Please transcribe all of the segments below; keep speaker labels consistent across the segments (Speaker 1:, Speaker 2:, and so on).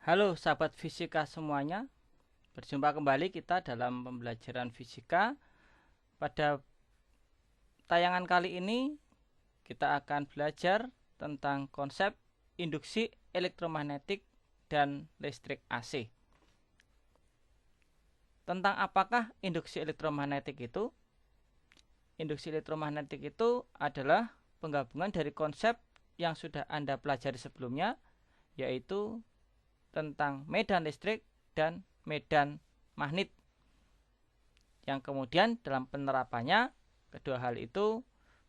Speaker 1: Halo sahabat fisika semuanya, berjumpa kembali kita dalam pembelajaran fisika. Pada tayangan kali ini kita akan belajar tentang konsep induksi elektromagnetik dan listrik AC. Tentang apakah induksi elektromagnetik itu? Induksi elektromagnetik itu adalah penggabungan dari konsep yang sudah Anda pelajari sebelumnya, yaitu tentang medan listrik dan medan magnet, yang kemudian dalam penerapannya kedua hal itu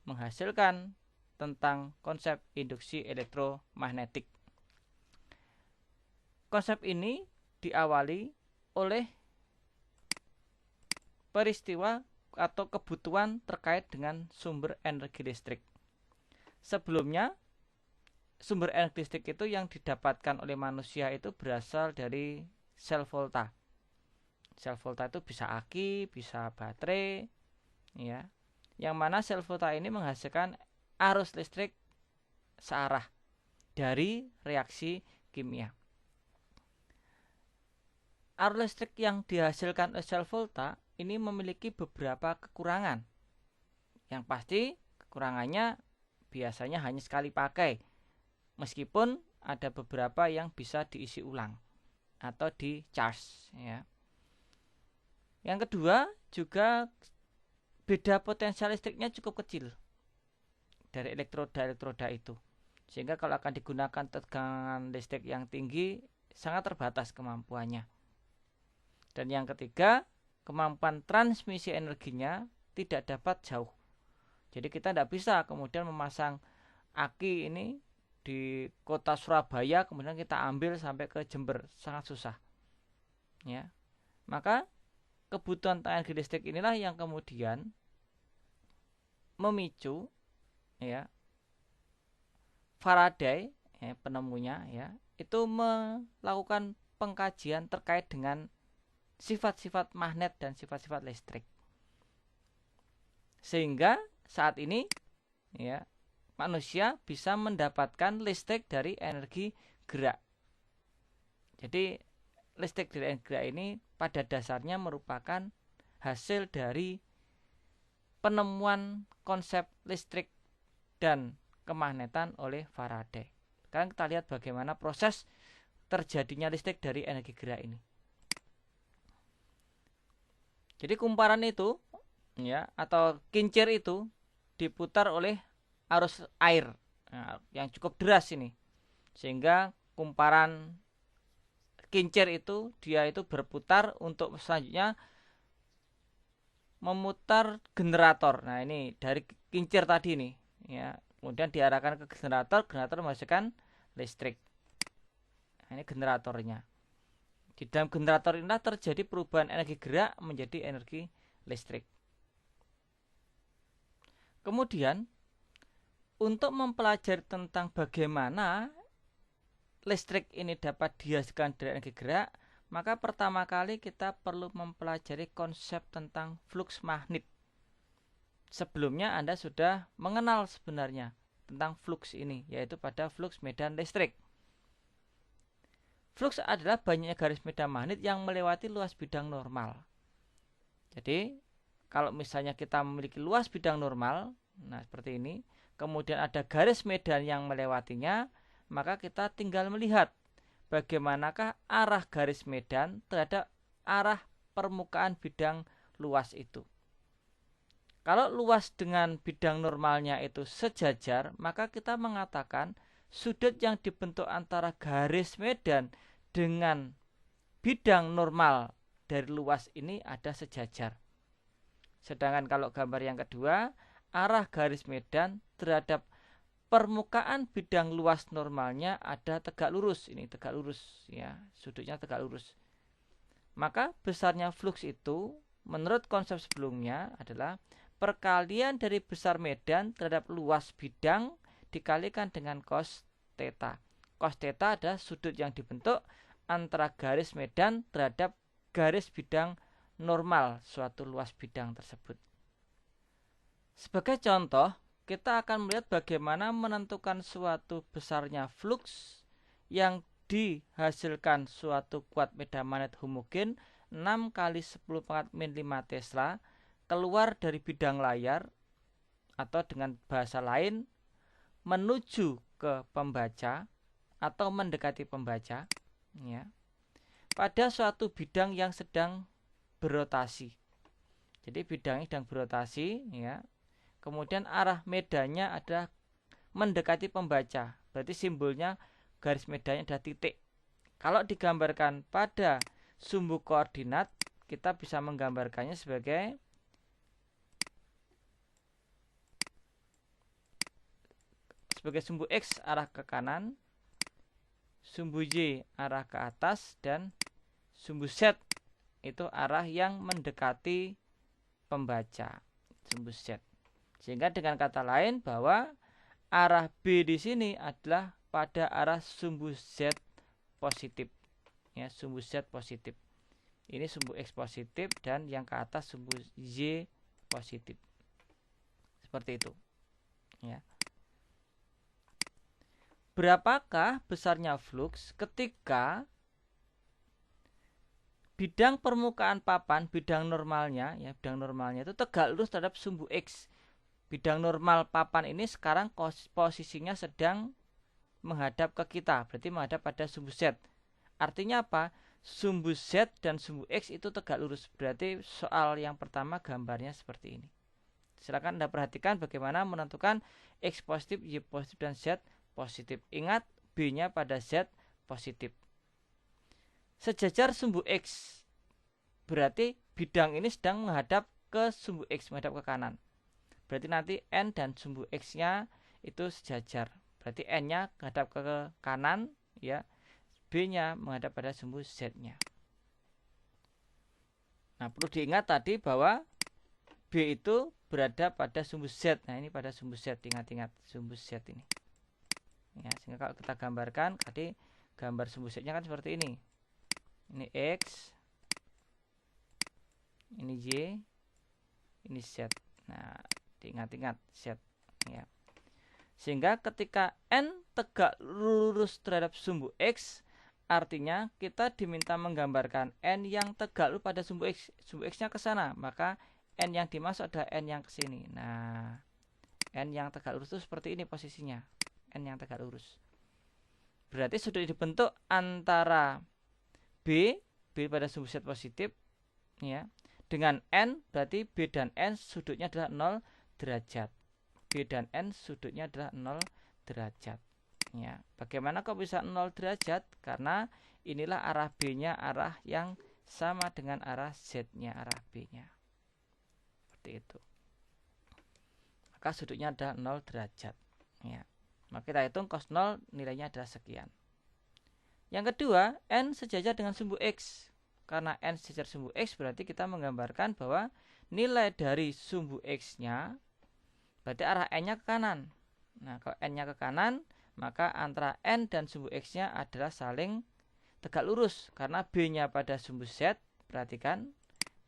Speaker 1: menghasilkan tentang konsep induksi elektromagnetik. Konsep ini diawali oleh peristiwa atau kebutuhan terkait dengan sumber energi listrik. Sebelumnya, sumber energi listrik itu yang didapatkan oleh manusia itu berasal dari sel volta. Sel volta itu bisa aki, bisa baterai, ya. Yang mana sel volta ini menghasilkan arus listrik searah dari reaksi kimia. Arus listrik yang dihasilkan oleh sel volta ini memiliki beberapa kekurangan. Yang pasti kekurangannya biasanya hanya sekali pakai, meskipun ada beberapa yang bisa diisi ulang atau di charge, ya. Yang kedua, juga beda potensial listriknya cukup kecil dari elektroda itu, sehingga kalau akan digunakan tegangan listrik yang tinggi sangat terbatas kemampuannya. Dan yang ketiga, kemampuan transmisi energinya tidak dapat jauh. Jadi kita tidak bisa kemudian memasang aki ini di kota Surabaya kemudian kita ambil sampai ke Jember, sangat susah, ya. Maka kebutuhan energi listrik inilah yang kemudian memicu, ya, Faraday, ya, penemunya, ya, itu melakukan pengkajian terkait dengan sifat-sifat magnet dan sifat-sifat listrik, sehingga saat ini, ya, manusia bisa mendapatkan listrik dari energi gerak. Jadi listrik dari energi gerak ini pada dasarnya merupakan hasil dari penemuan konsep listrik dan kemagnetan oleh Faraday. Sekarang kita lihat bagaimana proses terjadinya listrik dari energi gerak ini. Jadi kumparan itu, ya, atau kincir itu diputar oleh arus air, nah, yang cukup deras ini, sehingga kumparan kincir itu dia itu berputar untuk selanjutnya memutar generator. Nah, ini dari kincir tadi nih, ya, kemudian diarahkan ke generator menghasilkan listrik. Nah, ini generatornya. Di dalam generator inilah terjadi perubahan energi gerak menjadi energi listrik. Kemudian untuk mempelajari tentang bagaimana listrik ini dapat dihasilkan dari energi gerak, maka pertama kali kita perlu mempelajari konsep tentang flux magnet. Sebelumnya Anda sudah mengenal sebenarnya tentang flux ini, yaitu pada flux medan listrik. Flux adalah banyaknya garis medan magnet yang melewati luas bidang normal. Jadi, kalau misalnya kita memiliki luas bidang normal, nah seperti ini, kemudian ada garis medan yang melewatinya, maka kita tinggal melihat bagaimanakah arah garis medan terhadap arah permukaan bidang luas itu. Kalau luas dengan bidang normalnya itu sejajar, maka kita mengatakan sudut yang dibentuk antara garis medan dengan bidang normal dari luas ini ada sejajar. Sedangkan kalau gambar yang kedua, arah garis medan terhadap permukaan bidang luas normalnya ada tegak lurus. Ini tegak lurus, ya, sudutnya tegak lurus. Maka besarnya flux itu menurut konsep sebelumnya adalah perkalian dari besar medan terhadap luas bidang dikalikan dengan cos theta. Cos theta adalah sudut yang dibentuk antara garis medan terhadap garis bidang normal suatu luas bidang tersebut. Sebagai contoh, kita akan melihat bagaimana menentukan suatu besarnya flux yang dihasilkan suatu kuat medan magnet homogen 6 kali 10 pangkat min 5 Tesla keluar dari bidang layar, atau dengan bahasa lain menuju ke pembaca atau mendekati pembaca, ya, pada suatu bidang yang sedang berotasi. Jadi bidangnya sedang berotasi, ya. Kemudian arah medannya adalah mendekati pembaca. Berarti simbolnya garis medannya adalah titik. Kalau digambarkan pada sumbu koordinat, kita bisa menggambarkannya sebagai sumbu X arah ke kanan, sumbu Y arah ke atas, dan sumbu Z itu arah yang mendekati pembaca, sumbu Z. Sehingga dengan kata lain bahwa arah B di sini adalah pada arah sumbu Z positif, ya, sumbu Z positif. Ini sumbu X positif dan yang ke atas sumbu Y positif. Seperti itu, ya. Berapakah besarnya fluks ketika bidang permukaan papan, bidang normalnya, ya, bidang normalnya itu tegak lurus terhadap sumbu X. Bidang normal papan ini sekarang posisinya sedang menghadap ke kita, berarti menghadap pada sumbu Z. Artinya apa? Sumbu Z dan sumbu X itu tegak lurus. Berarti soal yang pertama gambarnya seperti ini. Silakan Anda perhatikan bagaimana menentukan X positif, Y positif, dan Z positif. Ingat, B-nya pada Z positif. Sejajar sumbu X, berarti bidang ini sedang menghadap ke sumbu X, menghadap ke kanan. Berarti nanti N dan sumbu X-nya itu sejajar. Berarti N-nya menghadap ke kanan, ya. B-nya menghadap pada sumbu Z-nya. Nah, perlu diingat tadi bahwa B itu berada pada sumbu Z. Nah, ini pada sumbu Z, ingat-ingat sumbu Z ini. Ya, sehingga kalau kita gambarkan tadi gambar sumbu Z-nya kan seperti ini. Ini X, ini Y, ini Z. Nah, diingat-ingat Z, ya. Sehingga ketika N tegak lurus terhadap sumbu X, artinya kita diminta menggambarkan N yang tegak lurus pada sumbu X. Sumbu X-nya ke sana, maka N yang dimaksud adalah N yang ke sini. Nah, N yang tegak lurus itu seperti ini posisinya. N yang tegak lurus. Berarti sudah dibentuk antara B pada sumbu Z positif, ya, dengan N, berarti B dan N sudutnya adalah 0 derajat. B dan N sudutnya adalah 0 derajat. Ya, bagaimana kok bisa 0 derajat? Karena inilah arah B-nya, arah yang sama dengan arah Z-nya, arah B-nya. Seperti itu. Maka sudutnya adalah 0 derajat. Ya. Maka kita hitung cos 0 nilainya adalah sekian. Yang kedua, N sejajar dengan sumbu X. Karena N sejajar sumbu X, berarti kita menggambarkan bahwa nilai dari sumbu X-nya berarti arah N-nya ke kanan. Nah, kalau N-nya ke kanan, maka antara N dan sumbu X-nya adalah saling tegak lurus. Karena B-nya pada sumbu Z, perhatikan,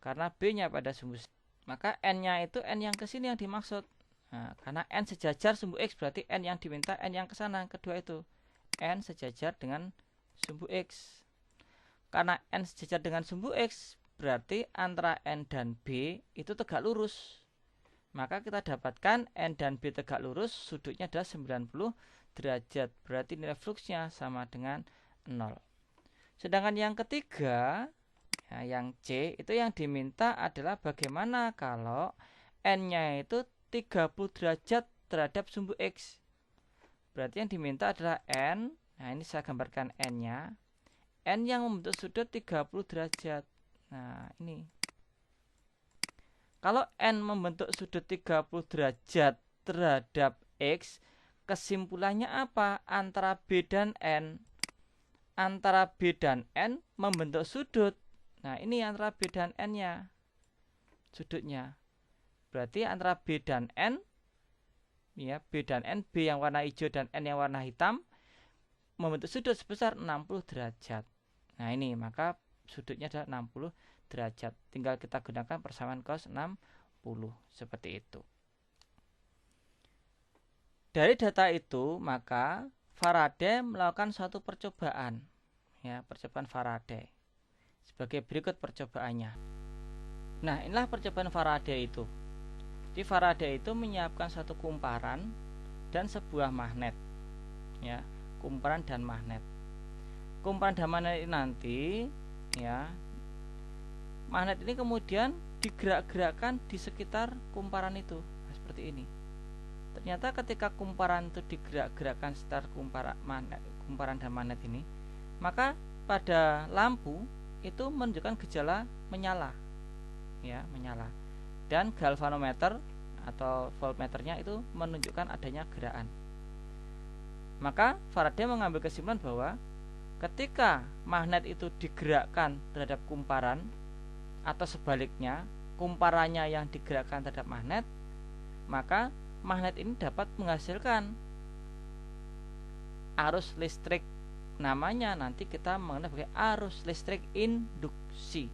Speaker 1: karena B-nya pada sumbu Z, maka N-nya itu N yang ke sini yang dimaksud. Nah, karena N sejajar sumbu X, berarti N yang diminta N yang ke sana. Kedua itu, N sejajar dengan sumbu X. Karena N sejajar dengan sumbu X, berarti antara N dan B itu tegak lurus. Maka kita dapatkan N dan B tegak lurus, sudutnya adalah 90 derajat. Berarti nilai fluksnya sama dengan 0. Sedangkan yang ketiga, ya, yang C, itu yang diminta adalah bagaimana kalau N-nya itu 30 derajat terhadap sumbu X. Berarti yang diminta adalah N. Nah, ini saya gambarkan N-nya. N yang membentuk sudut 30 derajat. Nah, ini. Kalau N membentuk sudut 30 derajat terhadap X, kesimpulannya apa? Antara B dan N. Antara B dan N membentuk sudut. Nah, ini antara B dan N-nya. Sudutnya. Berarti antara B dan N, ya, B dan N, B yang warna hijau dan N yang warna hitam, membentuk sudut sebesar 60 derajat. Nah, ini maka sudutnya adalah 60 derajat. Tinggal kita gunakan persamaan cos 60 seperti itu. Dari data itu, maka Faraday melakukan suatu percobaan. ya, percobaan Faraday. Sebagai berikut percobaannya. Nah, inilah percobaan Faraday itu. Di Faraday itu menyiapkan satu kumparan dan sebuah magnet, ya, kumparan dan magnet. Kumparan dan magnet ini nanti, ya, magnet ini kemudian digerak-gerakkan di sekitar kumparan itu, nah, seperti ini. Ternyata ketika kumparan itu digerak-gerakkan sekitar kumparan dan magnet ini, maka pada lampu itu menunjukkan gejala menyala, ya, menyala. Dan galvanometer atau voltmeternya itu menunjukkan adanya gerakan. Maka Faraday mengambil kesimpulan bahwa ketika magnet itu digerakkan terhadap kumparan atau sebaliknya kumparannya yang digerakkan terhadap magnet, maka magnet ini dapat menghasilkan arus listrik. Namanya nanti kita mengenal sebagai arus listrik induksi,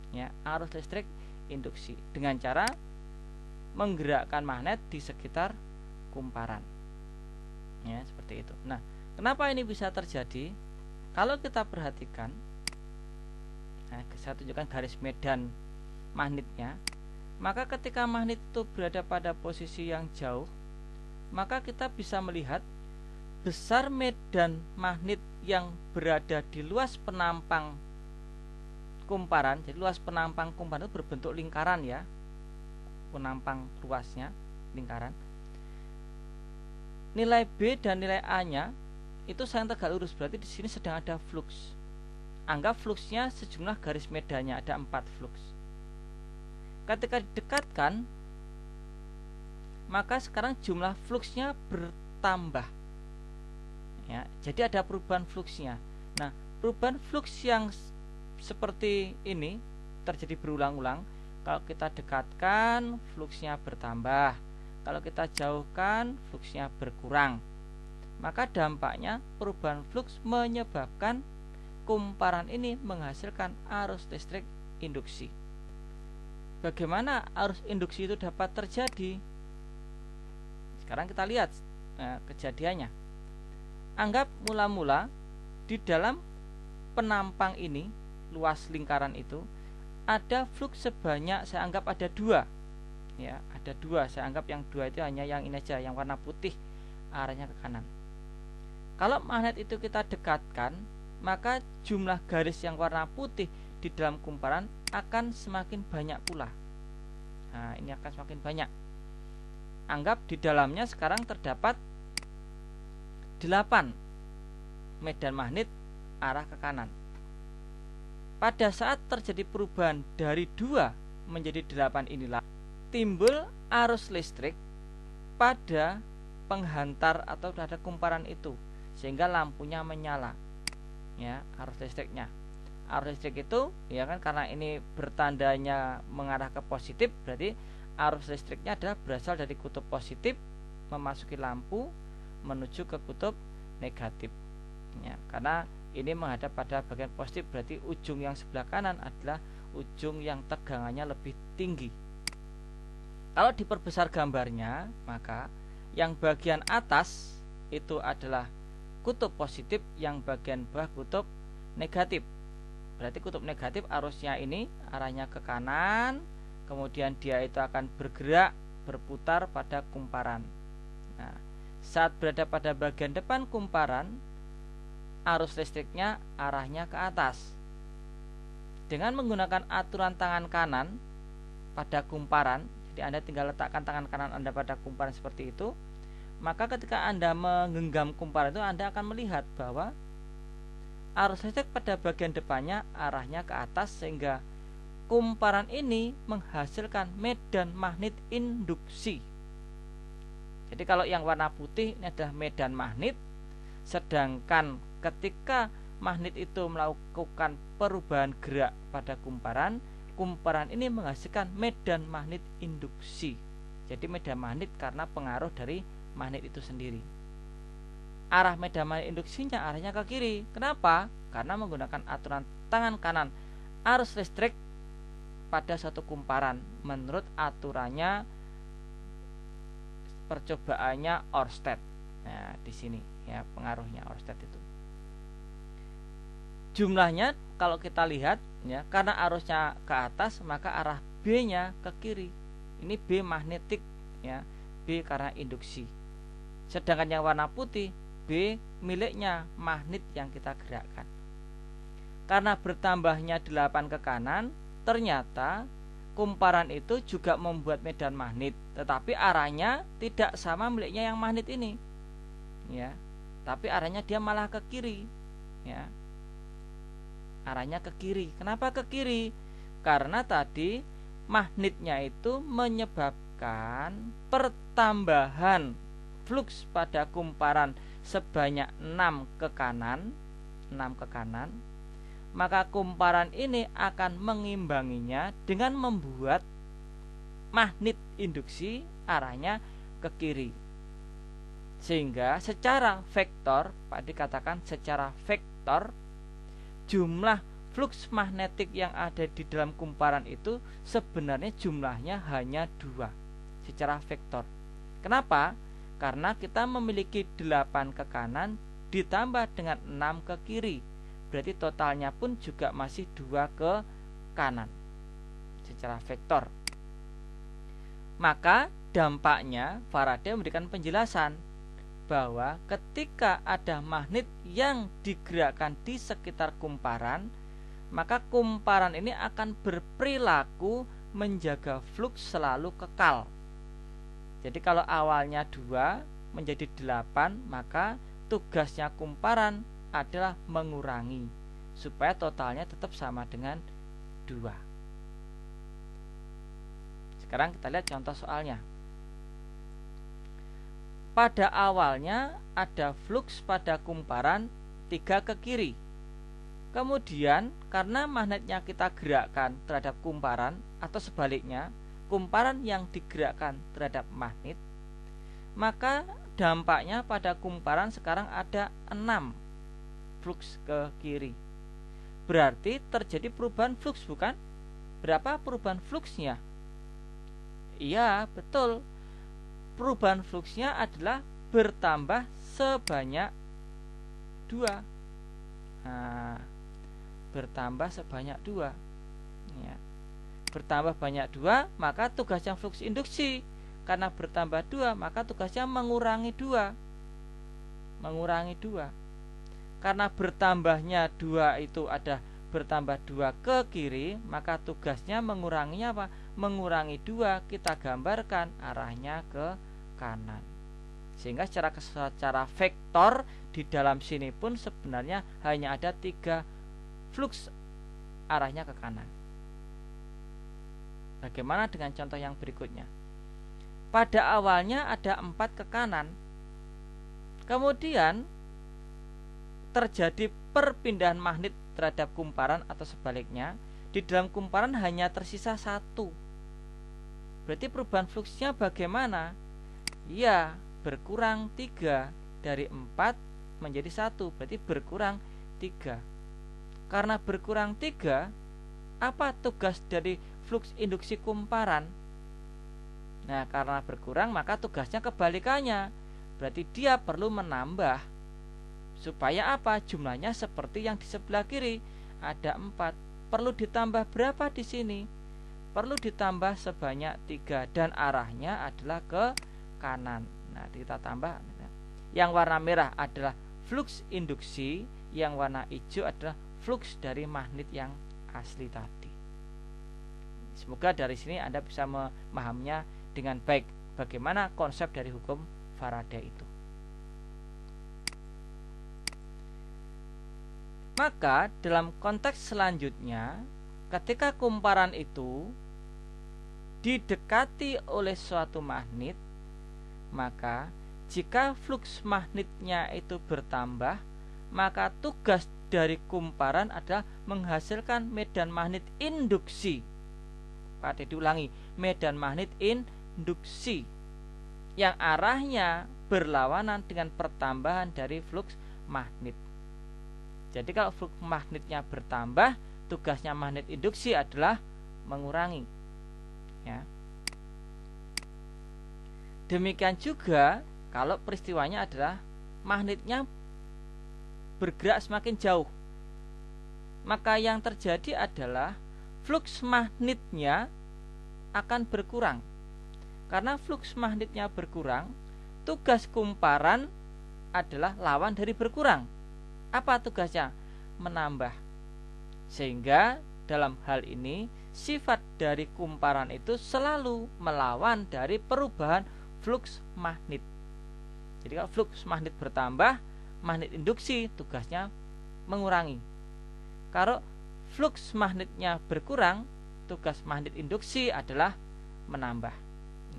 Speaker 1: ya, arus listrik induksi dengan cara menggerakkan magnet di sekitar kumparan, ya, seperti itu. Nah, kenapa ini bisa terjadi? Kalau kita perhatikan, nah, saya tunjukkan garis medan magnetnya. Maka ketika magnet itu berada pada posisi yang jauh, maka kita bisa melihat besar medan magnet yang berada di luas penampang kumparan. Jadi luas penampang kumparan itu berbentuk lingkaran, ya, penampang luasnya lingkaran. Nilai B dan nilai A nya itu sangat tegak lurus, berarti di sini sedang ada flux. Anggap fluxnya sejumlah garis medannya ada 4 flux. Ketika didekatkan, maka sekarang jumlah fluxnya bertambah, ya, jadi ada perubahan fluxnya. Nah, perubahan flux yang seperti ini terjadi berulang-ulang. Kalau kita dekatkan, fluxnya bertambah. Kalau kita jauhkan, fluxnya berkurang. Maka dampaknya perubahan flux menyebabkan kumparan ini menghasilkan arus listrik induksi. Bagaimana arus induksi itu dapat terjadi? Sekarang kita lihat kejadiannya. Anggap mula-mula di dalam penampang ini, luas lingkaran itu, ada flux sebanyak, saya anggap ada 2, ya, ada 2. Saya anggap yang 2 itu hanya yang ini aja, yang warna putih arahnya ke kanan. Kalau magnet itu kita dekatkan, maka jumlah garis yang warna putih di dalam kumparan akan semakin banyak pula. Nah, ini akan semakin banyak. Anggap di dalamnya sekarang terdapat 8 medan magnet arah ke kanan. Pada saat terjadi perubahan dari 2 menjadi 8 inilah timbul arus listrik pada penghantar atau pada kumparan itu, sehingga lampunya menyala, ya, arus listriknya. Arus listrik itu, ya kan, karena ini bertandanya mengarah ke positif, berarti arus listriknya adalah berasal dari kutub positif memasuki lampu menuju ke kutub negatif, ya, karena ini menghadap pada bagian positif, berarti ujung yang sebelah kanan adalah ujung yang tegangannya lebih tinggi. Kalau diperbesar gambarnya, maka yang bagian atas itu adalah kutub positif, yang bagian bawah kutub negatif. Berarti kutub negatif arusnya ini arahnya ke kanan, kemudian dia itu akan bergerak berputar pada kumparan. Nah, saat berada pada bagian depan kumparan, arus listriknya arahnya ke atas. Dengan menggunakan aturan tangan kanan pada kumparan, jadi Anda tinggal letakkan tangan kanan Anda pada kumparan seperti itu, maka ketika Anda menggenggam kumparan itu, Anda akan melihat bahwa arus listrik pada bagian depannya arahnya ke atas, sehingga kumparan ini menghasilkan medan magnet induksi. Jadi kalau yang warna putih ini adalah medan magnet, sedangkan ketika magnet itu melakukan perubahan gerak pada kumparan, kumparan ini menghasilkan medan magnet induksi. Jadi medan magnet karena pengaruh dari magnet itu sendiri. Arah medan magnet induksinya arahnya ke kiri. Kenapa? Karena menggunakan aturan tangan kanan arus listrik pada satu kumparan menurut aturannya percobaannya Oersted. Nah, di sini, ya, pengaruhnya Oersted itu. Jumlahnya kalau kita lihat ya, karena arusnya ke atas maka arah B-nya ke kiri. Ini B magnetik ya, B karena induksi. Sedangkan yang warna putih B miliknya magnet yang kita gerakkan. Karena bertambahnya 8 ke kanan, ternyata kumparan itu juga membuat medan magnet, tetapi arahnya tidak sama miliknya yang magnet ini. Ya. Tapi arahnya dia malah ke kiri. Ya. Arahnya ke kiri. Kenapa ke kiri? Karena tadi magnetnya itu menyebabkan pertambahan flux pada kumparan sebanyak 6 ke kanan, maka kumparan ini akan mengimbanginya dengan membuat magnet induksi arahnya ke kiri. Sehingga secara vektor, Pak dikatakan secara vektor, jumlah flux magnetik yang ada di dalam kumparan itu sebenarnya jumlahnya hanya 2 secara vektor. Kenapa? Karena kita memiliki 8 ke kanan ditambah dengan 6 ke kiri. Berarti totalnya pun juga masih 2 ke kanan secara vektor. Maka dampaknya Faraday memberikan penjelasan bahwa ketika ada magnet yang digerakkan di sekitar kumparan, maka kumparan ini akan berperilaku menjaga flux selalu kekal. Jadi kalau awalnya 2 menjadi 8, maka tugasnya kumparan adalah mengurangi supaya totalnya tetap sama dengan 2. Sekarang kita lihat contoh soalnya. Pada awalnya ada flux pada kumparan 3 ke kiri. Kemudian karena magnetnya kita gerakkan terhadap kumparan, atau sebaliknya kumparan yang digerakkan terhadap magnet, maka dampaknya pada kumparan sekarang ada 6 flux ke kiri. Berarti terjadi perubahan flux, bukan? Berapa perubahan fluxnya? Iya, betul. Perubahan fluxnya adalah bertambah sebanyak 2. Nah, bertambah sebanyak 2 ya. Bertambah banyak 2, maka tugasnya flux induksi. Karena bertambah 2, maka tugasnya mengurangi 2. Karena bertambahnya 2 itu ada bertambah 2 ke kiri, maka tugasnya menguranginya apa? Mengurangi 2, kita gambarkan arahnya ke kanan. Sehingga secara vektor di dalam sini pun sebenarnya hanya ada 3 flux arahnya ke kanan. Bagaimana dengan contoh yang berikutnya? Pada awalnya ada 4 ke kanan. Kemudian terjadi perpindahan magnet terhadap kumparan atau sebaliknya. Di dalam kumparan hanya tersisa 1. Berarti perubahan fluxnya bagaimana? Ya, berkurang 3. Dari 4 menjadi 1. Berarti berkurang 3. Karena berkurang 3, apa tugas dari flux induksi kumparan? Nah, karena berkurang maka tugasnya kebalikannya. Berarti dia perlu menambah. Supaya apa? Jumlahnya seperti yang di sebelah kiri. Ada 4. Perlu ditambah berapa di sini? Perlu ditambah sebanyak 3. Dan arahnya adalah ke kanan. Nah, kita tambah. Yang warna merah adalah flux induksi. Yang warna hijau adalah flux dari magnet yang asli tadi. Semoga dari sini Anda bisa memahaminya dengan baik bagaimana konsep dari hukum Faraday itu. Maka dalam konteks selanjutnya, ketika kumparan itu didekati oleh suatu magnet, maka jika flux magnetnya itu bertambah, maka tugas dari kumparan adalah menghasilkan medan magnet induksi. Pada diulangi, medan magnet induksi yang arahnya berlawanan dengan pertambahan dari flux magnet. Jadi kalau flux magnetnya bertambah, tugasnya magnet induksi adalah mengurangi. Ya. Demikian juga kalau peristiwanya adalah magnetnya bergerak semakin jauh. maka yang terjadi adalah fluks magnetnya akan berkurang. Karena fluks magnetnya berkurang, tugas kumparan adalah lawan dari berkurang. Apa tugasnya? Menambah. Sehingga dalam hal ini sifat dari kumparan itu selalu melawan dari perubahan fluks magnet. Jadi kalau fluks magnet bertambah, magnet induksi tugasnya mengurangi. Kalau fluks magnetnya berkurang, tugas magnet induksi adalah menambah.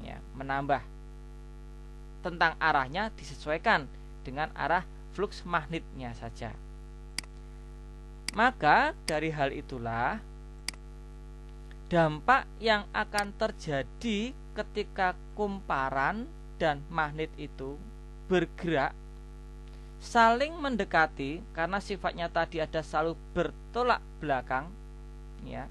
Speaker 1: Ya, menambah. Tentang arahnya disesuaikan dengan arah fluks magnetnya saja. Maka dari hal itulah dampak yang akan terjadi ketika kumparan dan magnet itu bergerak saling mendekati, karena sifatnya tadi ada selalu bertolak belakang, ya.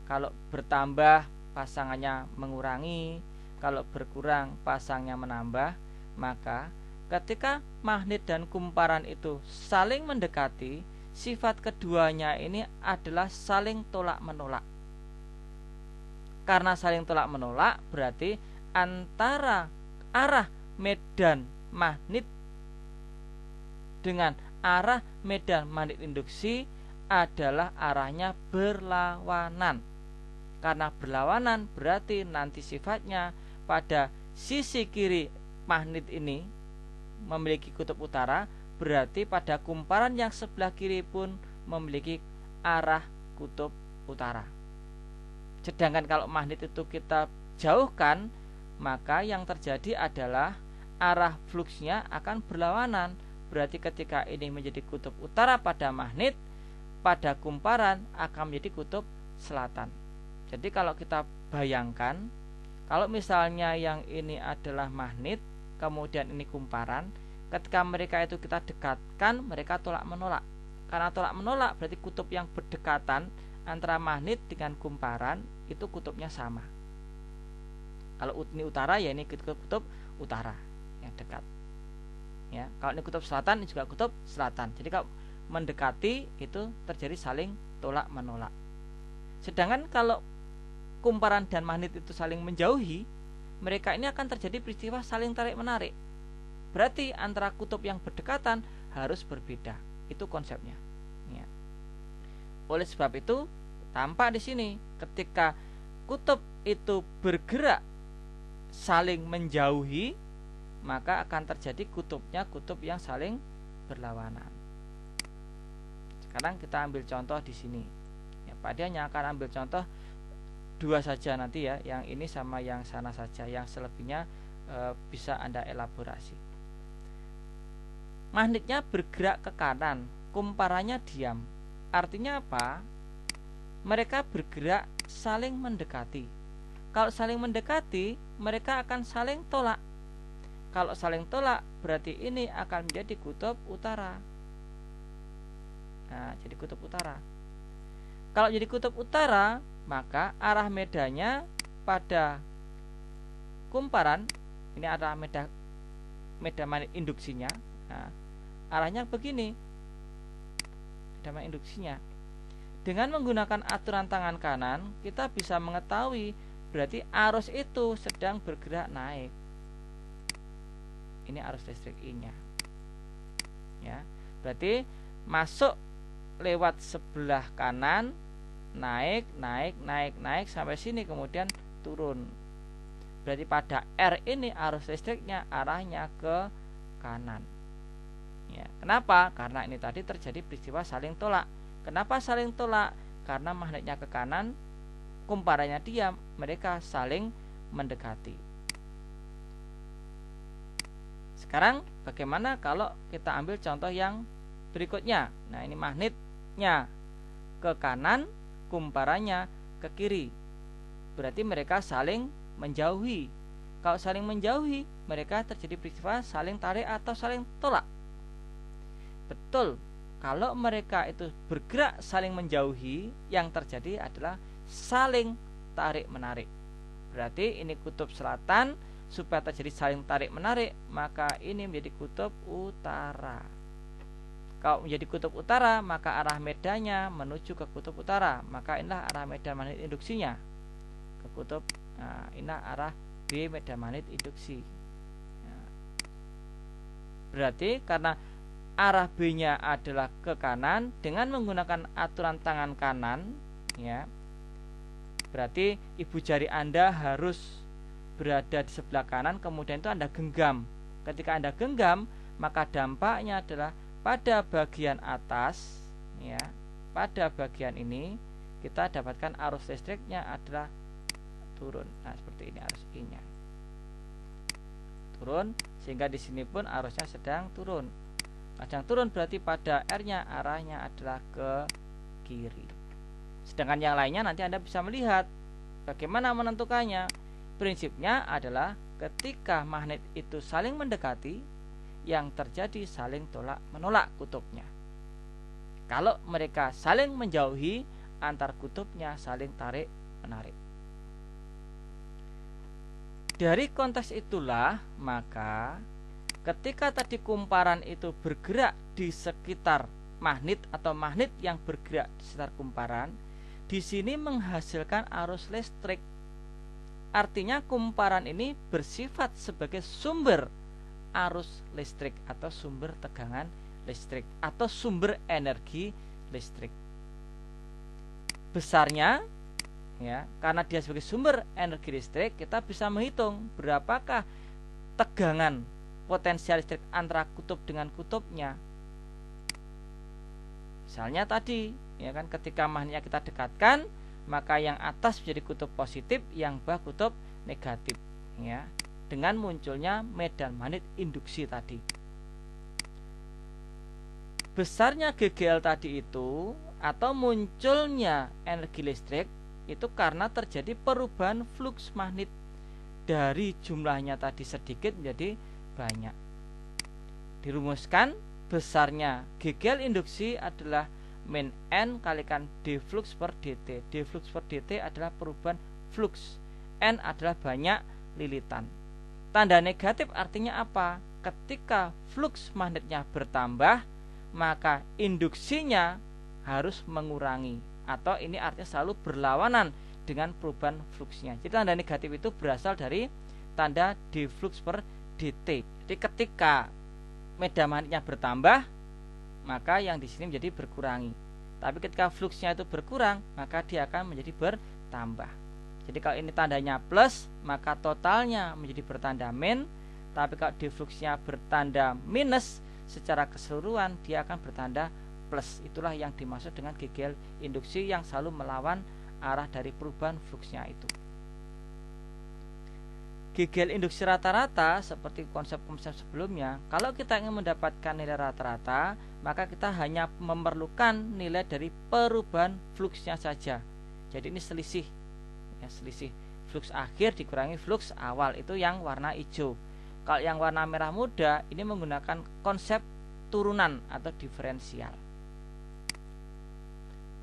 Speaker 1: Kalau bertambah pasangannya mengurangi, kalau berkurang pasangnya menambah. Maka ketika magnet dan kumparan itu saling mendekati, sifat keduanya ini adalah saling tolak menolak. Karena saling tolak menolak, berarti antara arah medan magnet dengan arah medan magnet induksi adalah arahnya berlawanan. Karena berlawanan berarti nanti sifatnya pada sisi kiri magnet ini memiliki kutub utara, berarti pada kumparan yang sebelah kiri pun memiliki arah kutub utara. Sedangkan kalau magnet itu kita jauhkan, maka yang terjadi adalah arah fluksnya akan berlawanan. Berarti ketika ini menjadi kutub utara pada magnet, pada kumparan akan menjadi kutub selatan. Jadi kalau kita bayangkan, kalau misalnya yang ini adalah magnet, kemudian ini kumparan, ketika mereka itu kita dekatkan, mereka tolak menolak. Karena tolak menolak berarti kutub yang berdekatan antara magnet dengan kumparan itu kutubnya sama. Kalau ini utara, ya ini kutub utara yang dekat. Ya, kalau ini kutub selatan, ini juga kutub selatan. Jadi kalau mendekati itu terjadi saling tolak menolak. Sedangkan kalau kumparan dan magnet itu saling menjauhi, mereka ini akan terjadi peristiwa saling tarik menarik. Berarti antara kutub yang berdekatan harus berbeda. Itu konsepnya. Ya. Oleh sebab itu, tampak di sini ketika kutub itu bergerak saling menjauhi, maka akan terjadi kutubnya kutub yang saling berlawanan. Sekarang kita ambil contoh di sini. Ya, Pak Dian yang akan ambil contoh dua saja nanti ya, yang ini sama yang sana saja, yang selebihnya bisa Anda elaborasi. Magnetnya bergerak ke kanan, kumparannya diam. Artinya apa? Mereka bergerak saling mendekati. Kalau saling mendekati, mereka akan saling tolak. Kalau saling tolak, berarti ini akan menjadi kutub utara. Nah, jadi kutub utara. Kalau jadi kutub utara, maka arah medannya pada kumparan, ini arah medan magnet induksinya. Nah, arahnya begini, medan magnet induksinya. Dengan menggunakan aturan tangan kanan, kita bisa mengetahui berarti arus itu sedang bergerak naik. Ini arus listrik I-nya. Ya, berarti masuk lewat sebelah kanan, naik sampai sini, kemudian turun. Berarti pada R ini arus listriknya arahnya ke kanan. Ya, kenapa? Karena ini tadi terjadi peristiwa saling tolak. Kenapa saling tolak? Karena magnetnya ke kanan, kumparannya diam, mereka saling mendekati. Sekarang bagaimana kalau kita ambil contoh yang berikutnya? Nah, ini magnetnya ke kanan, kumparannya ke kiri. Berarti mereka saling menjauhi. Kalau saling menjauhi, mereka terjadi peristiwa saling tarik atau saling tolak. Betul, kalau mereka itu bergerak saling menjauhi, yang terjadi adalah saling tarik menarik. Berarti ini kutub selatan, supaya terjadi saling tarik menarik, maka ini menjadi kutub utara. Kalau menjadi kutub utara, maka arah medannya menuju ke kutub utara, maka inilah arah medan magnet induksinya ke kutub. Nah, inilah arah B medan magnet induksi. Nah, berarti karena arah B-nya adalah ke kanan, dengan menggunakan aturan tangan kanan, ya, berarti ibu jari Anda harus berada di sebelah kanan, kemudian itu Anda genggam. Ketika Anda genggam, maka dampaknya adalah pada bagian atas, ya, pada bagian ini kita dapatkan arus listriknya adalah turun. Nah, seperti ini arus I-nya turun, sehingga di sini pun arusnya sedang turun. Sedang turun berarti pada R-nya arahnya adalah ke kiri. Sedangkan yang lainnya nanti Anda bisa melihat bagaimana menentukannya. Prinsipnya adalah ketika magnet itu saling mendekati, yang terjadi saling tolak menolak kutubnya. Kalau mereka saling menjauhi, antar kutubnya saling tarik menarik. Dari konteks itulah, maka ketika tadi kumparan itu bergerak di sekitar magnet atau magnet yang bergerak di sekitar kumparan, di sini menghasilkan arus listrik. Artinya kumparan ini bersifat sebagai sumber arus listrik atau sumber tegangan listrik atau sumber energi listrik. Besarnya, ya, karena dia sebagai sumber energi listrik, kita bisa menghitung berapakah tegangan potensial listrik antara kutub dengan kutubnya. Misalnya tadi, ya kan, ketika magnetnya kita dekatkan, maka yang atas menjadi kutub positif, yang bawah kutub negatif, ya, dengan munculnya medan magnet induksi tadi. Besarnya GGL tadi itu atau munculnya energi listrik itu karena terjadi perubahan flux magnet dari jumlahnya tadi sedikit menjadi banyak. Dirumuskan, besarnya GGL induksi adalah min N kalikan D flux per dt. D flux per dt adalah perubahan flux. N adalah banyak lilitan. Tanda negatif artinya apa? Ketika flux magnetnya bertambah, maka induksinya harus mengurangi, atau ini artinya selalu berlawanan dengan perubahan fluxnya. Jadi tanda negatif itu berasal dari tanda d flux per dt. Jadi ketika medan magnetnya bertambah, maka yang di sini menjadi berkurangi. Tapi ketika fluxnya itu berkurang, maka dia akan menjadi bertambah. Jadi kalau ini tandanya plus, maka totalnya menjadi bertanda min. Tapi kalau defluxnya bertanda minus, secara keseluruhan dia akan bertanda plus. Itulah yang dimaksud dengan GGL induksi yang selalu melawan arah dari perubahan fluxnya itu. GGL induksi rata-rata seperti konsep-konsep sebelumnya, kalau kita ingin mendapatkan nilai rata-rata, maka kita hanya memerlukan nilai dari perubahan fluxnya saja. Jadi ini selisih, ya, selisih flux akhir dikurangi flux awal, itu yang warna hijau. Kalau yang warna merah muda ini menggunakan konsep turunan atau diferensial.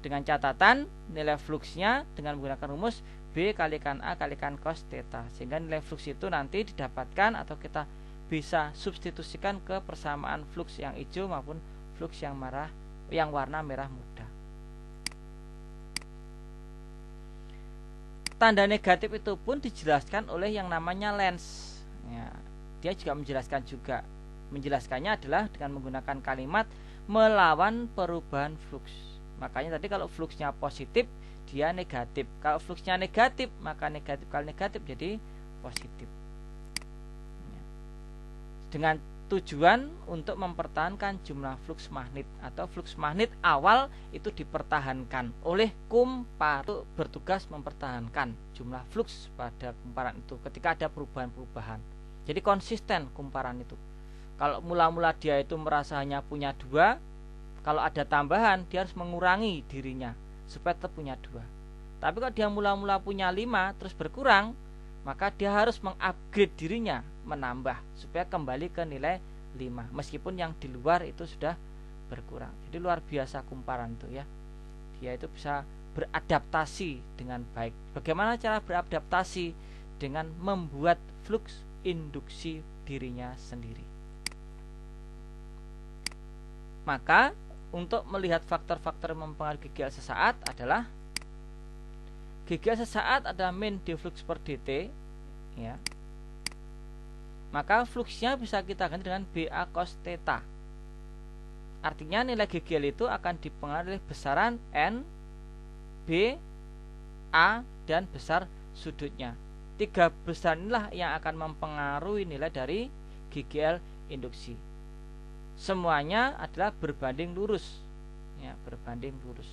Speaker 1: Dengan catatan nilai fluxnya dengan menggunakan rumus B kalikan A kalikan cos theta, sehingga nilai flux itu nanti didapatkan atau kita bisa substitusikan ke persamaan flux yang hijau maupun flux yang warna merah muda. Tanda negatif itu pun dijelaskan oleh yang namanya lens, ya, dia juga menjelaskannya adalah dengan menggunakan kalimat melawan perubahan flux. Makanya tadi kalau fluxnya positif dia negatif, kalau fluxnya negatif maka negatif kali negatif jadi positif, ya. Dengan tujuan untuk mempertahankan jumlah flux magnet atau flux magnet awal itu dipertahankan oleh kumparan, itu bertugas mempertahankan jumlah flux pada kumparan itu ketika ada perubahan-perubahan. Jadi konsisten kumparan itu. Kalau mula-mula dia itu merasa hanya punya 2, kalau ada tambahan dia harus mengurangi dirinya supaya tetap punya 2. Tapi kalau dia mula-mula punya 5 terus berkurang, maka dia harus mengupgrade dirinya, menambah supaya kembali ke nilai 5 meskipun yang di luar itu sudah berkurang. Jadi luar biasa kumparan itu, ya. Dia itu bisa beradaptasi dengan baik. Bagaimana cara beradaptasi? Dengan membuat flux induksi dirinya sendiri. Maka untuk melihat faktor-faktor mempengaruhi GGL sesaat adalah GGL sesaat adalah mean deflux per dt, ya. Maka fluxnya bisa kita ganti dengan BA cos theta. Artinya nilai GGL itu akan dipengaruhi oleh besaran N, B, A, dan besar sudutnya. 3 besar inilah yang akan mempengaruhi nilai dari GGL induksi. Semuanya adalah berbanding lurus, ya, berbanding lurus.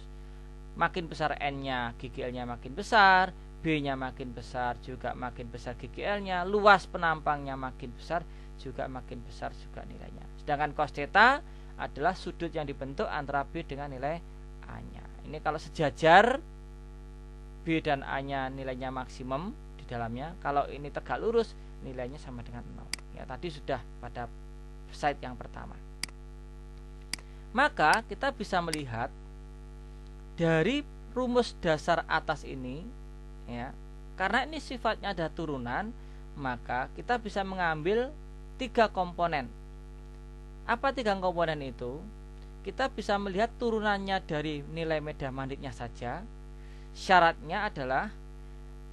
Speaker 1: Makin besar N-nya, GGL-nya makin besar, B-nya makin besar, juga makin besar GGL-nya, luas penampangnya makin besar, juga makin besar juga nilainya. Sedangkan cos theta adalah sudut yang dibentuk antara B dengan nilai A-nya. Ini kalau sejajar, B dan A-nya nilainya maksimum di dalamnya. Kalau ini tegak lurus, nilainya sama dengan 0. Ya, tadi sudah pada slide yang pertama. Maka kita bisa melihat dari rumus dasar atas ini, ya, karena ini sifatnya ada turunan, maka kita bisa mengambil 3 komponen. Apa 3 komponen itu? Kita bisa melihat turunannya dari nilai medah magnetnya saja. Syaratnya adalah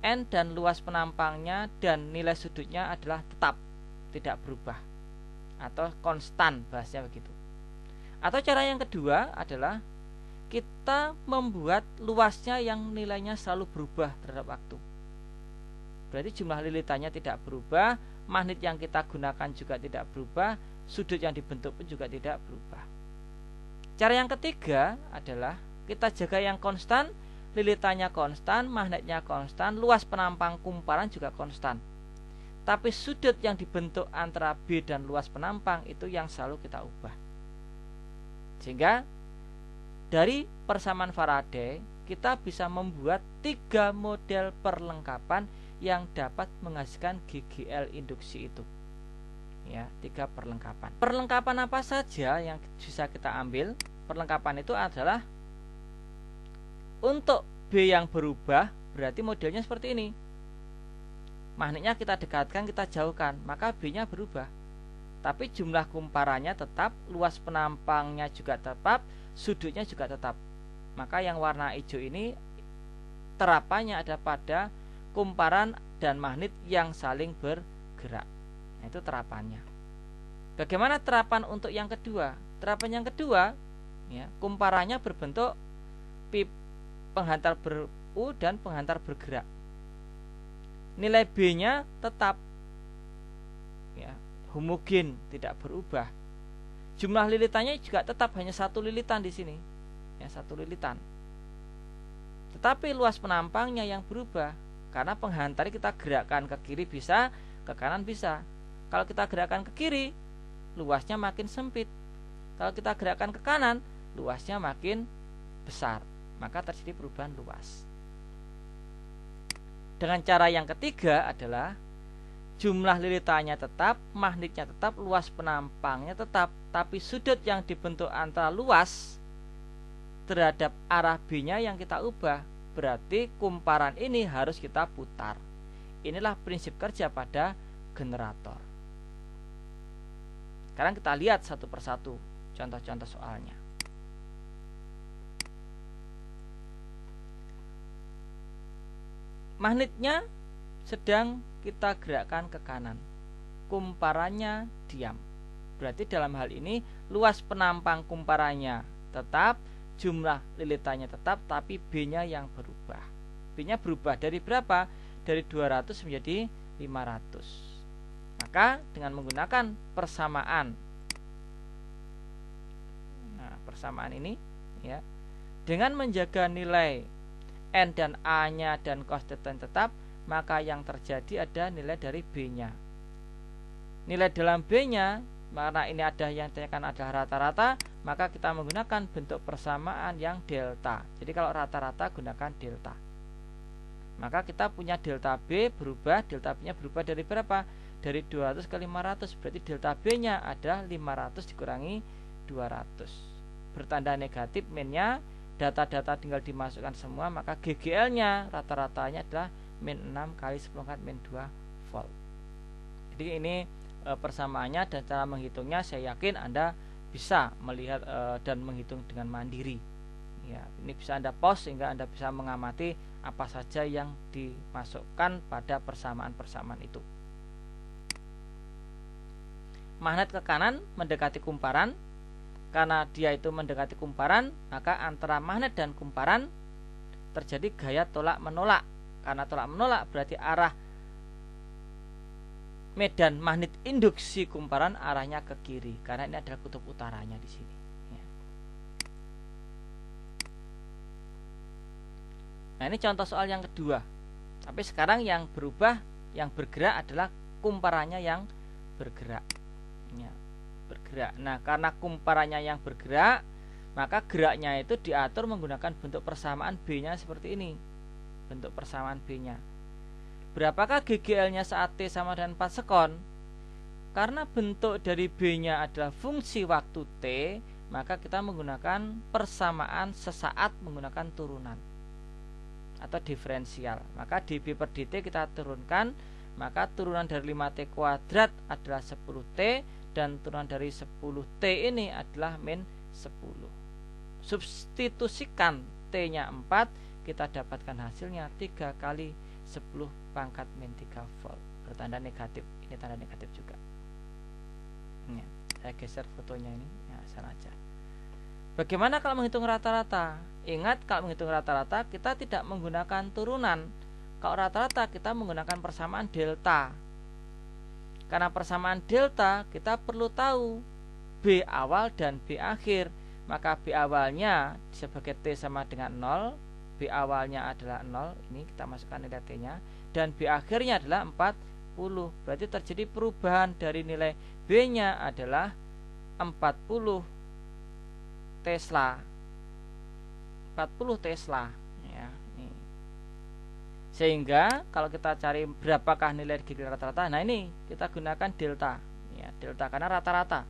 Speaker 1: N dan luas penampangnya dan nilai sudutnya adalah tetap, tidak berubah, atau konstan, bahasanya begitu. Atau cara yang kedua adalah kita membuat luasnya yang nilainya selalu berubah terhadap waktu. Berarti jumlah lilitannya tidak berubah, magnet yang kita gunakan juga tidak berubah, sudut yang dibentuk pun juga tidak berubah. Cara yang ketiga adalah kita jaga yang konstan, lilitannya konstan, magnetnya konstan, luas penampang kumparan juga konstan. Tapi sudut yang dibentuk antara B dan luas penampang itu yang selalu kita ubah. Sehingga dari persamaan Faraday kita bisa membuat 3 model perlengkapan yang dapat menghasilkan GGL induksi itu. Ya, 3 perlengkapan. Perlengkapan apa saja yang bisa kita ambil? Perlengkapan itu adalah untuk B yang berubah, berarti modelnya seperti ini. Magnetnya kita dekatkan, kita jauhkan, maka B-nya berubah. Tapi jumlah kumparannya tetap, luas penampangnya juga tetap, sudutnya juga tetap. Maka yang warna hijau ini terapannya ada pada kumparan dan magnet yang saling bergerak. Nah, itu terapannya. Bagaimana terapan untuk yang kedua? Terapan yang kedua, ya, kumparannya berbentuk penghantar ber-U dan penghantar bergerak. Nilai B-nya tetap, ya, homogen, tidak berubah. Jumlah lilitannya juga tetap hanya 1 lilitan di sini, ya, 1 lilitan. Tetapi luas penampangnya yang berubah, karena penghantar kita gerakkan ke kiri bisa, ke kanan bisa. Kalau kita gerakkan ke kiri, luasnya makin sempit. Kalau kita gerakkan ke kanan, luasnya makin besar. Maka terjadi perubahan luas. Dengan cara yang ketiga adalah jumlah lilitannya tetap, magnetnya tetap, luas penampangnya tetap, tapi sudut yang dibentuk antara luas terhadap arah B-nya yang kita ubah. Berarti kumparan ini harus kita putar. Inilah prinsip kerja pada generator. Sekarang kita lihat satu persatu contoh-contoh soalnya. Magnetnya sedang kita gerakkan ke kanan, kumparannya diam. Berarti dalam hal ini luas penampang kumparannya tetap, jumlah lilitannya tetap, tapi B-nya yang berubah. B-nya berubah dari berapa? Dari 200 menjadi 500. Maka dengan menggunakan persamaan, nah, persamaan ini, ya, dengan menjaga nilai N dan A-nya dan cos theta tetap, maka yang terjadi ada nilai dari B-nya. Nilai dalam B-nya, karena ini ada yang ditanyakan adalah rata-rata, maka kita menggunakan bentuk persamaan yang delta. Jadi kalau rata-rata gunakan delta. Maka kita punya delta B berubah, delta B-nya berubah dari berapa? Dari 200 ke 500. Berarti delta B-nya ada 500 dikurangi 200. Bertanda negatif min-nya, data-data tinggal dimasukkan semua, maka GGL-nya rata-ratanya adalah min 6 kali 10⁻² volt. Jadi ini persamaannya dan cara menghitungnya saya yakin Anda bisa melihat dan menghitung dengan mandiri. Ya, ini bisa Anda pause sehingga Anda bisa mengamati apa saja yang dimasukkan pada persamaan-persamaan itu. Magnet ke kanan mendekati kumparan. Karena dia itu mendekati kumparan, maka antara magnet dan kumparan terjadi gaya tolak menolak. Karena tolak menolak berarti arah medan magnet induksi kumparan arahnya ke kiri, karena ini adalah kutub utaranya di sini. Nah, ini contoh soal yang kedua. Tapi sekarang yang berubah, yang bergerak adalah kumparannya yang bergerak. Ya, bergerak. Nah, karena kumparannya yang bergerak, maka geraknya itu diatur menggunakan bentuk persamaan B-nya seperti ini. Bentuk persamaan B-nya. Berapakah GGL-nya saat T sama dengan 4 sekon? Karena bentuk dari B-nya adalah fungsi waktu T, maka kita menggunakan persamaan sesaat menggunakan turunan atau diferensial. Maka dB per dt kita turunkan, maka turunan dari 5T kuadrat adalah 10T, dan turunan dari 10T ini adalah min 10. Substitusikan T-nya 4, kita dapatkan hasilnya 3 kali 10 pangkat min 3 volt. Bertanda negatif, ini tanda negatif juga. Ya, saya geser fotonya ini, ya, sana aja. Bagaimana kalau menghitung rata-rata? Ingat, kalau menghitung rata-rata kita tidak menggunakan turunan. Kalau rata-rata kita menggunakan persamaan delta. Karena persamaan delta kita perlu tahu B awal dan B akhir. Maka B awalnya sebagai T sama dengan 0, B awalnya adalah 0, ini kita masukkan nilai T-nya, dan B akhirnya adalah 40. Berarti terjadi perubahan dari nilai B-nya adalah 40 Tesla. 40 Tesla, ya, ini. Sehingga kalau kita cari berapakah nilai GGL rata-rata, nah ini kita gunakan delta, ya, delta karena rata-rata.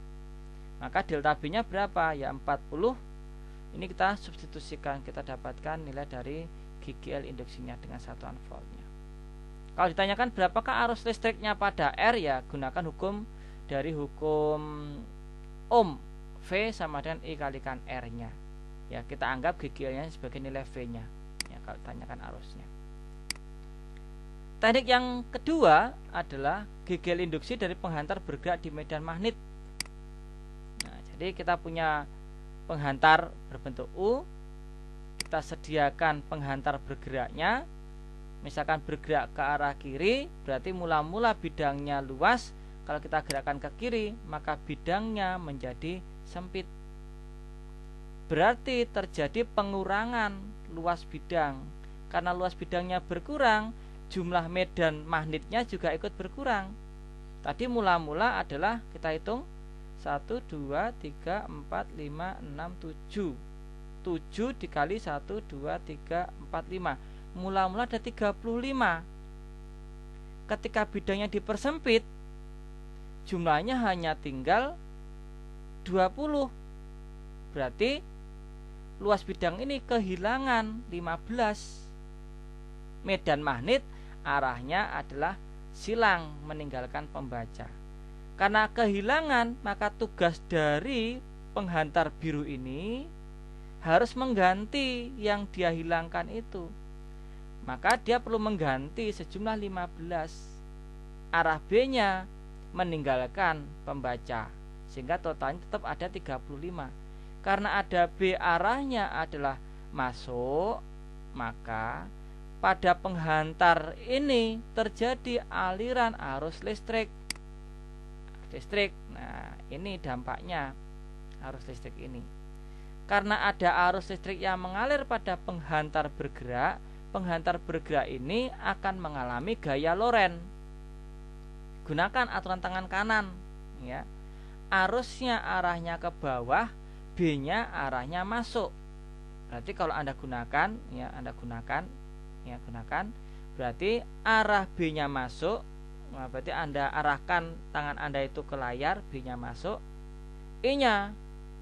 Speaker 1: Maka delta B-nya berapa? Ya 40. Ini kita substitusikan, kita dapatkan nilai dari GGL induksinya dengan satuan voltnya. Kalau ditanyakan berapakah arus listriknya pada R, ya gunakan hukum dari hukum Ohm, V sama dengan I kalikan R-nya. Ya, kita anggap GGL-nya sebagai nilai V-nya. Ya, kalau ditanyakan arusnya. Teknik yang kedua adalah GGL induksi dari penghantar bergerak di medan magnet. Nah, jadi kita punya penghantar berbentuk U, kita sediakan penghantar bergeraknya. Misalkan bergerak ke arah kiri, berarti mula-mula bidangnya luas. Kalau kita gerakkan ke kiri, maka bidangnya menjadi sempit. Berarti terjadi pengurangan luas bidang. Karena luas bidangnya berkurang, jumlah medan magnetnya juga ikut berkurang. Tadi mula-mula adalah kita hitung 1, 2, 3, 4, 5, 6, 7. 7 dikali 1, 2, 3, 4, 5. Mula-mula ada 35. Ketika bidangnya dipersempit, jumlahnya hanya tinggal 20. Berarti luas bidang ini kehilangan 15. Medan magnet arahnya adalah silang meninggalkan pembaca. Karena kehilangan, maka tugas dari penghantar biru ini harus mengganti yang dia hilangkan itu. Maka dia perlu mengganti sejumlah 15. Arah B-nya meninggalkan pembaca, sehingga totalnya tetap ada 35. Karena ada B arahnya adalah masuk, maka pada penghantar ini terjadi aliran arus listrik. Nah, ini dampaknya arus listrik ini. Karena ada arus listrik yang mengalir pada penghantar bergerak ini akan mengalami gaya Lorentz. Gunakan aturan tangan kanan, ya. Arusnya arahnya ke bawah, B-nya arahnya masuk. Berarti kalau Anda gunakan, gunakan, berarti arah B-nya masuk. Nah, berarti Anda arahkan tangan Anda itu ke layar, B-nya masuk, I-nya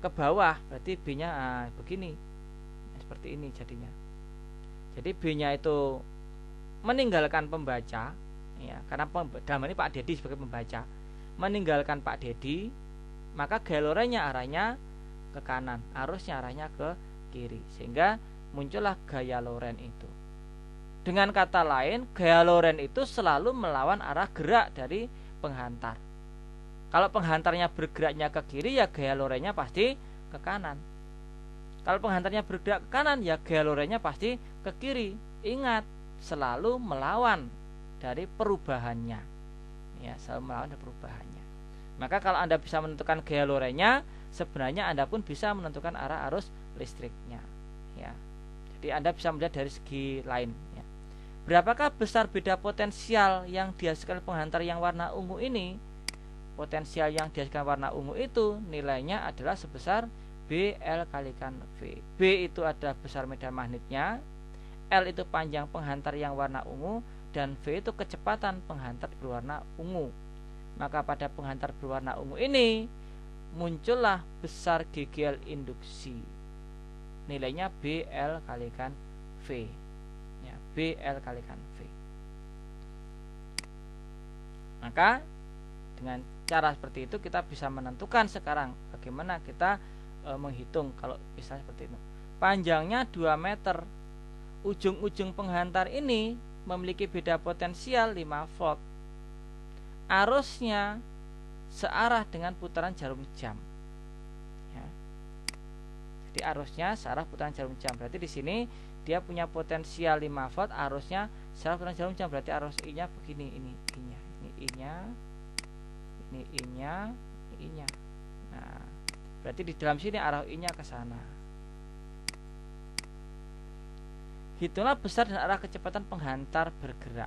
Speaker 1: ke bawah, berarti B-nya begini. Nah, seperti ini jadinya. Jadi B-nya itu meninggalkan pembaca, ya, karena dalam ini Pak Dedi sebagai pembaca, meninggalkan Pak Dedi, maka gaya lorennya arahnya ke kanan, arusnya arahnya ke kiri, sehingga muncullah gaya loren itu. Dengan kata lain, gaya loren itu selalu melawan arah gerak dari penghantar. Kalau penghantarnya bergeraknya ke kiri, ya gaya lorennya pasti ke kanan. Kalau penghantarnya bergerak ke kanan, ya gaya lorennya pasti ke kiri. Ingat, selalu melawan dari perubahannya. Ya, selalu melawan dari perubahannya. Maka kalau Anda bisa menentukan gaya lorennya, sebenarnya Anda pun bisa menentukan arah arus listriknya. Ya. Jadi Anda bisa melihat dari segi lain. Ya. Berapakah besar beda potensial yang dihasilkan penghantar yang warna ungu ini? Potensial yang dihasilkan warna ungu itu nilainya adalah sebesar BL kalikan V. B itu adalah besar medan magnetnya, L itu panjang penghantar yang warna ungu, dan V itu kecepatan penghantar berwarna ungu. Maka pada penghantar berwarna ungu ini muncullah besar GGL induksi. Nilainya BL kalikan V. Ya, BL kalikan V. Maka dengan cara seperti itu kita bisa menentukan sekarang bagaimana kita menghitung. Kalau misalnya seperti itu, panjangnya 2 meter, ujung-ujung penghantar ini memiliki beda potensial 5 volt, arusnya searah dengan putaran jarum jam. Ya. Jadi arusnya searah putaran jarum jam, berarti di sini dia punya potensial 5 volt, arusnya searah putaran jarum jam, berarti arus I nya begini, ini I nya, ini I nya, ini I nya, ini I nya. Nah, berarti di dalam sini arah I nya ke sana. Hitunglah besar dan arah kecepatan penghantar bergerak.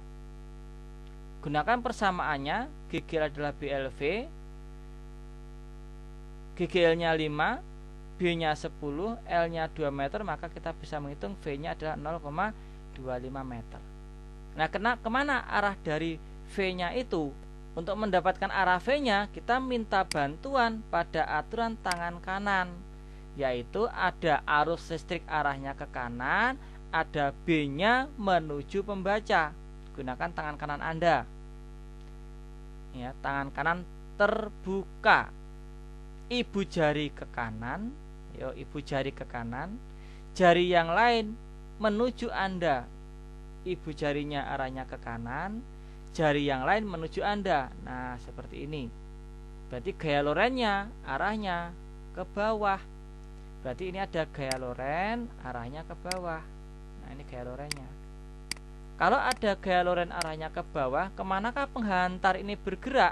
Speaker 1: Gunakan persamaannya, GGL adalah BLV, GGL-nya 5, B-nya 10, L-nya 2 meter, maka kita bisa menghitung V-nya adalah 0,25 meter. Nah, kemana arah dari V-nya itu? Untuk mendapatkan arah V-nya, kita minta bantuan pada aturan tangan kanan, yaitu ada arus listrik arahnya ke kanan, ada B-nya menuju pembaca. Gunakan tangan kanan Anda. Ya, tangan kanan terbuka. Ibu jari ke kanan, ibu jari ke kanan. Jari yang lain menuju Anda. Ibu jarinya arahnya ke kanan, jari yang lain menuju Anda. Nah, seperti ini. Berarti gaya lorennya arahnya ke bawah. Berarti ini ada gaya loren arahnya ke bawah. Nah, ini gaya lorennya. Kalau ada gaya loren arahnya ke bawah, kemanakah penghantar ini bergerak?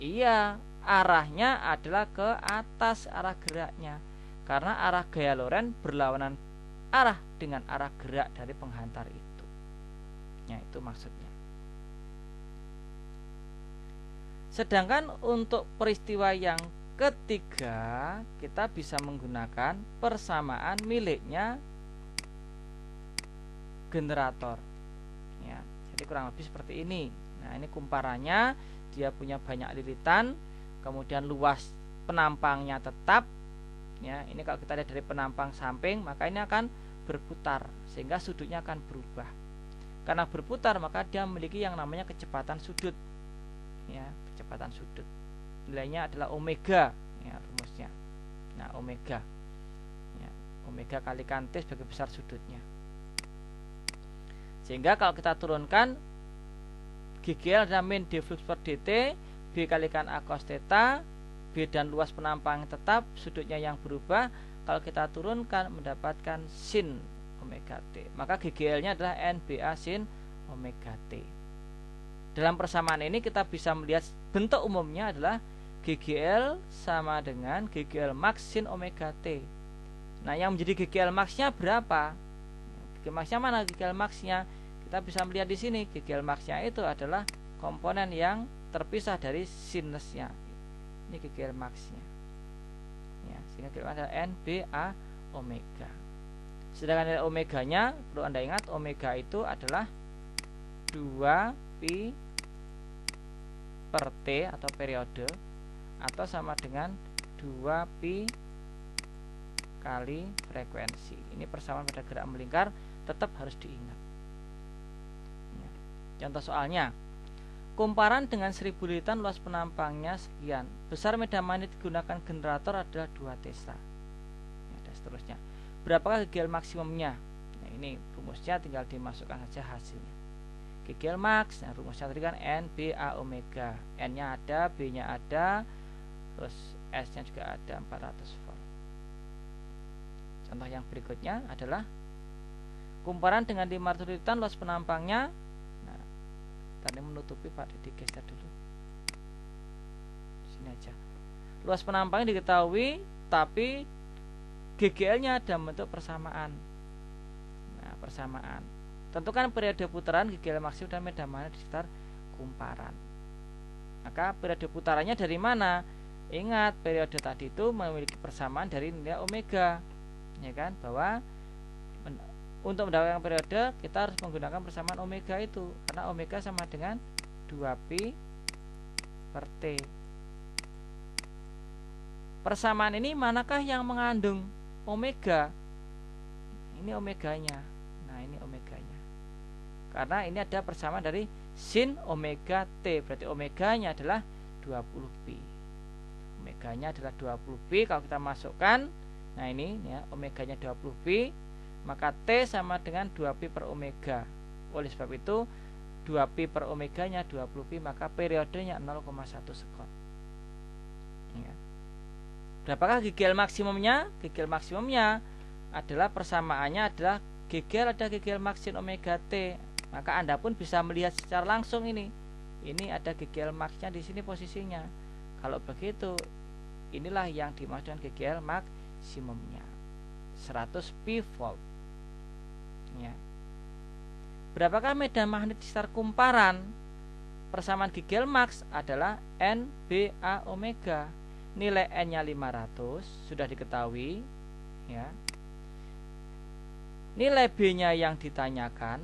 Speaker 1: Iya, arahnya adalah ke atas arah geraknya, karena arah gaya loren berlawanan arah dengan arah gerak dari penghantar itu. Ya, itu maksudnya. Sedangkan untuk peristiwa yang ketiga, kita bisa menggunakan persamaan miliknya generator. Ya, jadi kurang lebih seperti ini. Nah, ini kumparannya, dia punya banyak lilitan, kemudian luas penampangnya tetap. Ya, ini kalau kita lihat dari penampang samping, maka ini akan berputar sehingga sudutnya akan berubah. Karena berputar, maka dia memiliki yang namanya kecepatan sudut. Ya, kecepatan sudut. Nilainya adalah omega, ya, rumusnya. Nah, omega. Ya, omega kalikan T sebagai besar sudutnya. Sehingga kalau kita turunkan, GGL adalah min D flux per dt, B kalikan A cos theta, B dan luas penampang tetap, sudutnya yang berubah. Kalau kita turunkan mendapatkan sin omega T, maka GGL-nya adalah NBA sin omega T. Dalam persamaan ini kita bisa melihat bentuk umumnya adalah GGL sama dengan GGL max sin omega T. Nah, yang menjadi GGL max-nya berapa? GGL max-nya mana? GGL max-nya kita bisa melihat di sini. GGL max-nya itu adalah komponen yang terpisah dari sinusnya. Ini GGL max-nya. Ya, sehingga GGL adalah NBA omega. Sedangkan nilai omeganya perlu Anda ingat, omega itu adalah 2pi per T atau periode, atau sama dengan 2pi kali frekuensi. Ini persamaan pada gerak melingkar tetap harus diingat. Ya. Contoh soalnya, Kumparan dengan 1000 liter luas penampangnya sekian. Besar medan magnet digunakan generator adalah 2 Tesla. Ya, dan seterusnya. Berapakah GGL maksimumnya? Nah, ini rumusnya tinggal dimasukkan saja hasilnya. GGL max, nah rumusnya tadi kan N B A omega. N-nya ada, B-nya ada, terus S-nya juga ada 400 volt. Contoh yang berikutnya adalah kumparan dengan 500 liter luas penampangnya. Tadi menutupi Pak, digeser dulu. Sini aja. Luas penampangnya diketahui, tapi GGL-nya dalam bentuk persamaan. Nah, persamaan. Tentukan periode putaran GGL maksimum dan medan magnet di sekitar kumparan. Maka periode putarannya dari mana? Ingat, periode tadi itu memiliki persamaan dari nilai omega. Ya kan? Bahwa untuk mendapatkan periode kita harus menggunakan persamaan omega itu, karena omega sama dengan 2pi per T. Persamaan ini manakah yang mengandung omega? Ini omeganya. Nah, ini omeganya. Karena ini ada persamaan dari sin omega T, berarti omeganya adalah 20pi. Omeganya adalah 20pi. Kalau kita masukkan, nah ini ya, omeganya 20pi, maka T sama dengan 2pi per omega. Oleh sebab itu 2pi per omeganya 20pi, maka periodenya 0,1 sekon. Ya. Berapakah GGL maksimumnya? GGL maksimumnya adalah persamaannya adalah GGL ada GGL max sin omega T. Maka Anda pun bisa melihat secara langsung ini. Ini ada GGL max-nya di sini posisinya. Kalau begitu, inilah yang dimaksudkan GGL maksimumnya. 100 pi volt. Ya. Berapakah medan magnet di sekitar kumparan? Persamaan GGL max adalah NBA omega. Nilai N-nya 500 sudah diketahui, ya. Nilai B-nya yang ditanyakan,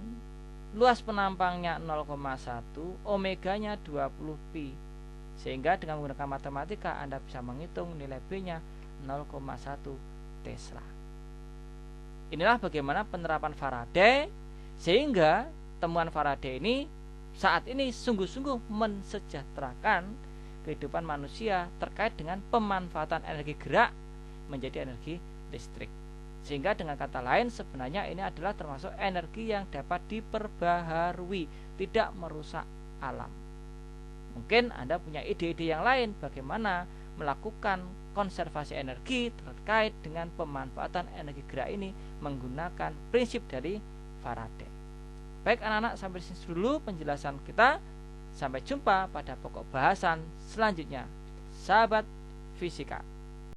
Speaker 1: luas penampangnya 0,1, omeganya 20pi. Sehingga dengan menggunakan matematika Anda bisa menghitung nilai B-nya 0,1 Tesla. Inilah bagaimana penerapan Faraday, sehingga temuan Faraday ini saat ini sungguh-sungguh mensejahterakan kehidupan manusia terkait dengan pemanfaatan energi gerak menjadi energi listrik. Sehingga dengan kata lain sebenarnya ini adalah termasuk energi yang dapat diperbaharui, tidak merusak alam. Mungkin Anda punya ide-ide yang lain bagaimana melakukan konservasi energi terkait dengan pemanfaatan energi gerak ini menggunakan prinsip dari Faraday. Baik anak-anak, sampai sini dulu penjelasan kita. Sampai jumpa pada pokok bahasan selanjutnya. Sahabat fisika.